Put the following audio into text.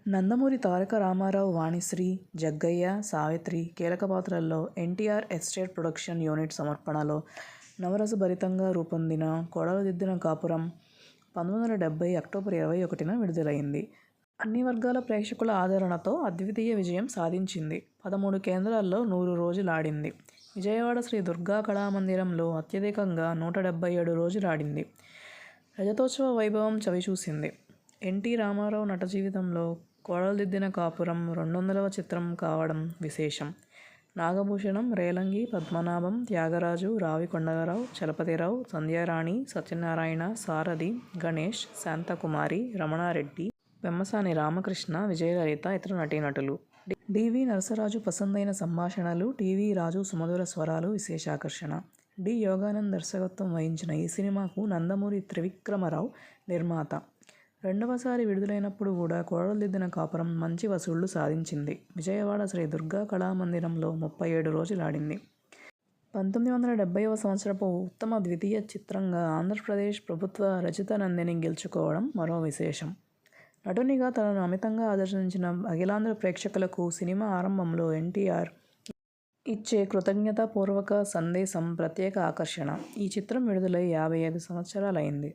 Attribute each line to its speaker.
Speaker 1: నందమూరి తారక రామారావు, వాణిశ్రీ, జగ్గయ్య, సావిత్రి కీలక పాత్రల్లో NTR estate production unit సమర్పణలో నవరసభరితంగా రూపొందిన కోడలు దిద్దిన కాపురం 1970 అక్టోబర్ 21న విడుదలైంది. అన్ని వర్గాల ప్రేక్షకుల ఆదరణతో అద్వితీయ విజయం సాధించింది. 13 కేంద్రాల్లో 100 రోజులాడింది. విజయవాడ శ్రీ దుర్గా కళామందిరంలో అత్యధికంగా 177 రోజులాడింది. రజతోత్సవ వైభవం చవిచూసింది. ఎన్టీ రామారావు నట జీవితంలో కోడలు దిద్దిన కాపురం 200వ చిత్రం కావడం విశేషం. నాగభూషణం, రేలంగి, పద్మనాభం, త్యాగరాజు, రావి కొండలరావు, చలపతిరావు, సంధ్యారాణి, సత్యనారాయణ, సారథి, గణేష్, శాంతకుమారి, రమణారెడ్డి, పెమ్మసాని రామకృష్ణ, విజయలలిత ఇతర నటీనటులు. డివి నరసరాజు పసందైన సంభాషణలు, టీవీ రాజు సుమధుర స్వరాలు విశేషాకర్షణ. డి యోగానంద్ దర్శకత్వం వహించిన ఈ సినిమాకు నందమూరి త్రివిక్రమరావు నిర్మాత. రెండవసారి విడుదలైనప్పుడు కూడా కోడలు దిద్దిన కాపురం మంచి వసూళ్లు సాధించింది. విజయవాడ శ్రీ దుర్గా కళామందిరంలో 37 రోజులాడింది. 1970వ సంవత్సరపు ఉత్తమ ద్వితీయ చిత్రంగా ఆంధ్రప్రదేశ్ ప్రభుత్వ రజత నందిని గెలుచుకోవడం మరో విశేషం. నటునిగా తనను అమితంగా ఆదర్శించిన అఖిలాంధ్ర ప్రేక్షకులకు సినిమా ఆరంభంలో ఎన్టీఆర్ ఇచ్చే కృతజ్ఞతాపూర్వక సందేశం ప్రత్యేక ఆకర్షణ. ఈ చిత్రం విడుదలై 55 సంవత్సరాలైంది.